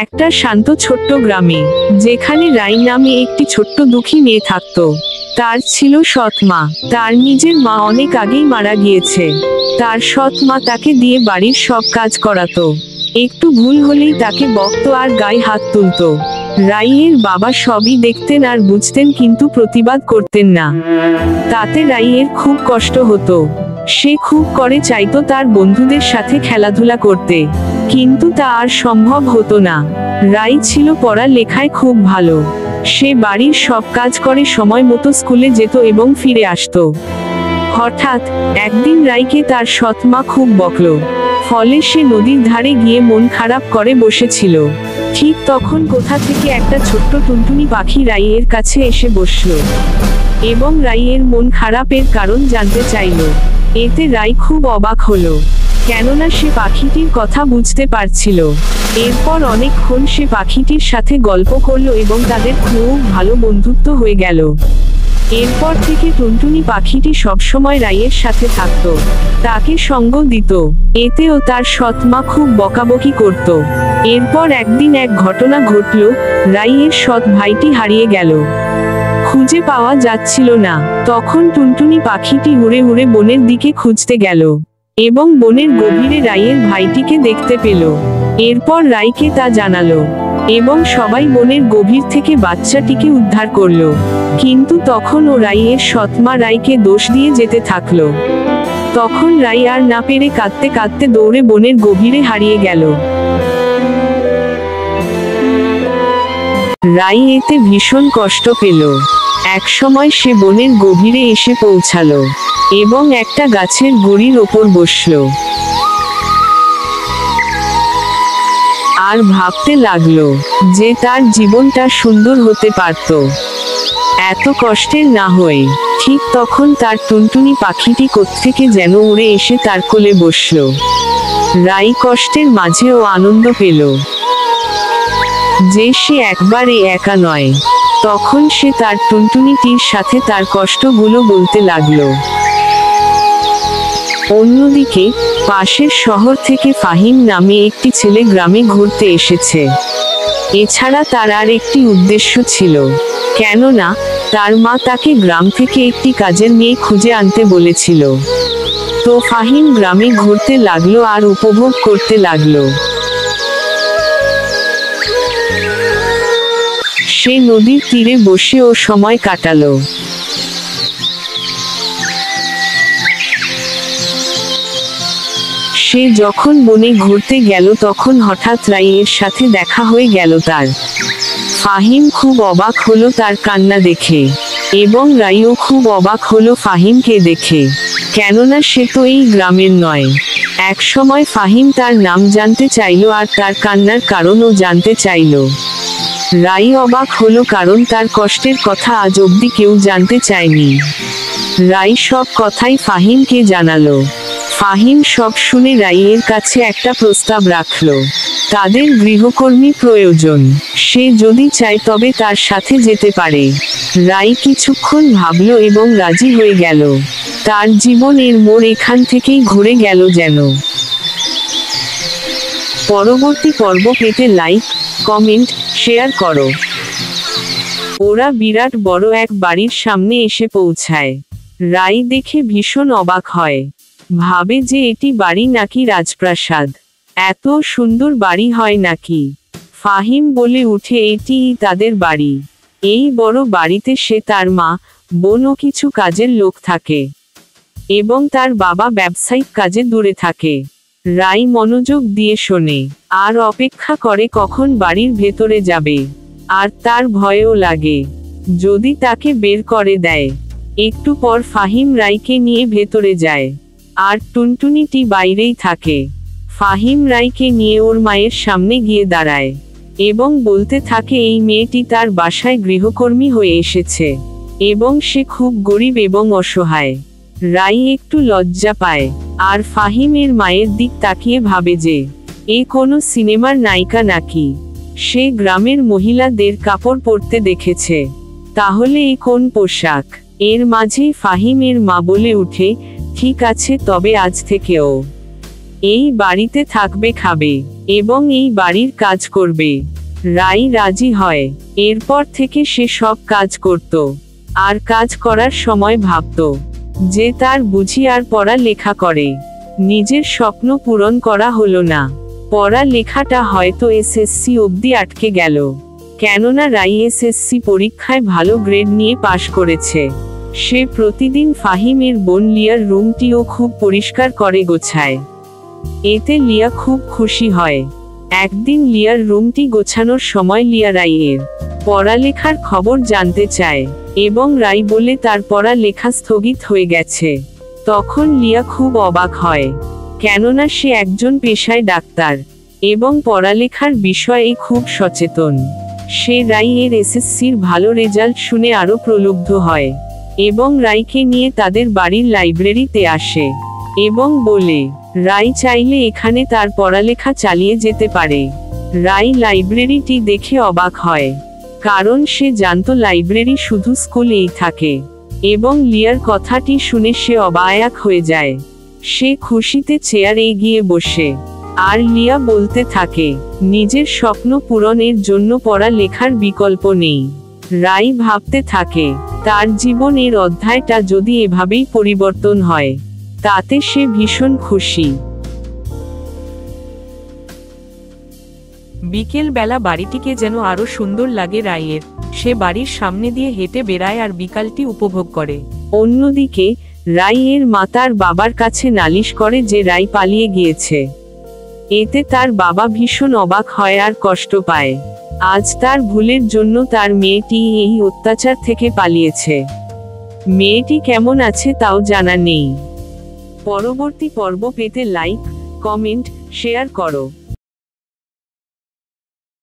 একটা শান্ত ছোট্ট গ্রামে, যেখানে রাই নামে একটি ছোট্ট দুঃখী মেয়ে থাকত। তার ছিল সৎ মা। তার নিজের মা অনেক আগেই মারা গিয়েছে। তার সৎ মা তাকে দিয়ে বাড়ির সব কাজ করাতো। একটু ভুল হলেই তাকে বকতো আর গায়ে হাত তুলতো। রাইয়ের বাবা সবই দেখতেন আর বুঝতেন, কিন্তু প্রতিবাদ করতেন না। তাতে রাইয়ের খুব কষ্ট হতো। সে খুব করে চাইতো তার বন্ধুদের সাথে খেলাধুলা করতে, কিন্তু তা আর সম্ভব হতো না। রাই ছিল পড়ালেখায় খুব ভালো। সে বাড়ির সব কাজ করে সময় মতো স্কুলে যেত এবং ফিরে আসতো। হঠাৎ একদিন রাইকে তার সৎ মা খুব বকলো। ফলে সে নদীর ধারে গিয়ে মন খারাপ করে বসেছিল। ঠিক তখন কোথা থেকে একটা ছোট্ট টুনটুনি পাখি রাইয়ের কাছে এসে বসল এবং রাইয়ের মন খারাপের কারণ জানতে চাইল। এতে রাই খুব অবাক হলো, কেননা সে পাখিটির কথা বুঝতে পারছিল। এরপর অনেকক্ষণ সে পাখিটির সাথে গল্প করলো এবং তাদের খুব ভালো বন্ধুত্ব হয়ে গেল। এরপর থেকে টুনটুনি পাখিটি সবসময় রাইয়ের সাথে থাকত, তাকে সঙ্গ দিত। এতেও তার সৎ মা খুব বকাবকি করত। এরপর একদিন এক ঘটনা ঘটল। রাইয়ের সৎ ভাইটি হারিয়ে গেল, খুঁজে পাওয়া যাচ্ছিল না। তখন টুনটুনি পাখিটি উড়ে উড়ে বনের দিকে খুঁজতে গেল এবং বনের গভীরে রাইয়ের ভাইটিকে দেখতে পেল। এরপর রাইকে তা জানালো এবং সবাই বনের গভীর থেকে বাচ্চাটিকে উদ্ধার করলো। কিন্তু তখন ও রাইয়ের সৎ মা রাইকে দোষ দিয়ে যেতে থাকলো। তখন রাই আর না পেরে কাঁদতে কাঁদতে দৌড়ে বনের গভীরে হারিয়ে গেল। রাই এতে ভীষণ কষ্ট পেল। একসময় সে বনের গভীরে এসে পৌঁছালো এবং একটা গাছের গুঁড়ির ওপর বসলো আর ভাবতে লাগলো যে তার জীবনটা সুন্দর হতে পারত এত কষ্টের না হয়ে। ঠিক তখন তার টুনটুনি পাখিটি কোত্থেকে যেন উড়ে এসে তার কোলে বসলো। রাই কষ্টের মাঝেও আনন্দ পেল যে সে একবারে একা নয়। তখন সে তার টুনটুনিটির সাথে তার কষ্টগুলো বলতে লাগলো। অন্যদিকে পাশের শহর থেকে ফাহিম নামে একটি ছেলে গ্রামে ঘুরতে এসেছে। এছাড়া তার আর একটি উদ্দেশ্য ছিল, কেননা তার মা তাকে গ্রাম থেকে একটি কাজের মেয়ে খুঁজে আনতে বলেছিল। তো ফাহিম গ্রামে ঘুরতে লাগলো আর উপভোগ করতে লাগলো। সে নদীর তীরে বসে ও সময় কাটালো। সে যখন বনে ঘুরতে গেল তখন হঠাৎ রাইয়ের সাথে দেখা হয়ে গেল তার। ফাহিম খুব অবাক হলো তার কান্না দেখে এবং রাইও খুব অবাক হলো ফাহিমকে দেখে, কেননা সে তো এই গ্রামের নয়। একসময় ফাহিম তার নাম জানতে চাইল আর তার কান্নার কারণও জানতে চাইল। রাই অবাক হলো কারণ তার কষ্টের কথা আজ অবধি কেউ জানতে চায়নি। রাই সব কথাই ফাহিমকে জানালো। ফাহিম সব শুনে রাইয়ের কাছে একটা প্রস্তাব রাখলো। তাদের গৃহকর্মী প্রয়োজন, সে যদি চায় তবে তার সাথে যেতে পারে। রাই কিছুক্ষণ ভাবলো এবং রাজি হয়ে গেল। তার জীবনের মোড় এখান থেকেই ঘুরে গেল যেন। পরবর্তী পর্ব পেতে লাইক, কমেন্ট, শেয়ার করো। ওরা বিরাট বড় এক বাড়ির সামনে এসে পৌঁছায়। রাই দেখে ভীষণ অবাক হয়, ভাবে যে এটি বাড়ি নাকি রাজপ্রাসাদ। এত সুন্দর বাড়ি হয় নাকি? ফাহিম বলে উঠে এটিই তাদের বাড়ি। এই বড় বাড়িতে সে, তার মা, বোন ও কিছু কাজের লোক থাকে এবং তার বাবা ব্যবসায়িক কাজে দূরে থাকে। রাই মনোযোগ দিয়ে শোনে আর অপেক্ষা করে কখন বাড়ির ভেতরে যাবে। আর তার ভয়ও লাগে যদি তাকে বের করে দেয়। একটু পর ফাহিম রাইকে নিয়ে ভেতরে যায় আর টুনটুনিটি বাইরেই থাকে। ফাহিম রাইকে নিয়ে ওর মায়ের সামনে গিয়ে দাঁড়ায় এবং বলতে থাকে এই মেয়েটি তার বাসায় গৃহকর্মী হয়ে এসেছে এবং সে খুব গরিব এবং অসহায়। রাই একটু লজ্জা পায় আর ফাহিমের মায়ের দিক তাকিয়ে ভাবে যে এ কোনো সিনেমার নায়িকা নাকি। সে গ্রামের মহিলাদের কাপড় পরতে দেখেছে, তাহলে এ কোন পোশাক? এর মাঝেই ফাহিমের মা বলে উঠে, ঠিক আছে, তবে আজ থেকেও এই বাড়িতে থাকবে, খাবে এবং এই বাড়ির কাজ করবে। রাই রাজি হয়। এরপর থেকে সে সব কাজ করত, আর কাজ করার সময় ভাবত যে তার বুঝি আর পড়া লেখা করে নিজের স্বপ্ন পূরণ করা হলো না। পড়া লেখাটা হয়তো এসএসসি অবধি আটকে গেল, কেননা রাই এসএসসি পরীক্ষায় ভালো গ্রেড নিয়ে পাশ করেছে। সে প্রতিদিন ফাহিমের বোন লিয়ার রুমটিও খুব পরিষ্কার করে গোছায়। এতে লিয়া খুব খুশি হয়। একদিন লিয়ার রুমটি গোছানোর সময় লিয়া রাইয়ের পড়ালেখার খবর জানতে চায় এবং রাই বলে তার পড়ালেখা স্থগিত হয়ে গেছে। তখন লিয়া খুব অবাক হয়, কেননা সে একজন পেশায় ডাক্তার এবং পড়ালেখার বিষয়ে খুব সচেতন। সে রাইয়ের এসএসসির ভালো রেজাল্ট শুনে আরো প্রলুব্ধ হয় এবং রাইকে নিয়ে তাদের বাড়ির লাইব্রেরিতে আসে এবং বলে রাই চাইলে এখানে তার পড়ালেখা চালিয়ে যেতে পারে। রাই লাইব্রেরিটি দেখে অবাক হয়, কারণ সে জানতো লাইব্রেরি শুধু স্কুলেই থাকে, এবং লিয়ার কথাটি শুনে সে অবাক হয়ে যায়। সে খুশিতে চেয়ারে গিয়ে বসে, আর লিয়া বলতে থাকে নিজের স্বপ্ন পূরণের জন্য পড়ালেখার বিকল্প নেই। রাই ভাবতে থাকে তার জীবনের অধ্যায়টা যদি এভাবেই পরিবর্তন হয়, তাতে সে ভীষণ খুশি। বিকেল বেলা বাড়িটিকে যেন আরো সুন্দর লাগে রাইয়ের। সে বাড়ির সামনে দিয়ে হেঁটে বেড়ায় আর বিকালটি উপভোগ করে। অন্যদিকে রাইয়ের মা তার বাবার কাছে নালিশ করে যে রাই পালিয়ে গিয়েছে। এতে তার বাবা ভীষণ অবাক হয় আর কষ্ট পায়। আজ তার ভুলের জন্য তার মেয়েটি এই অত্যাচার থেকে পালিয়েছে। মেয়েটি কেমন আছে তাও জানা নেই। পরবর্তী পর্ব পেতে লাইক, কমেন্ট, শেয়ার করো।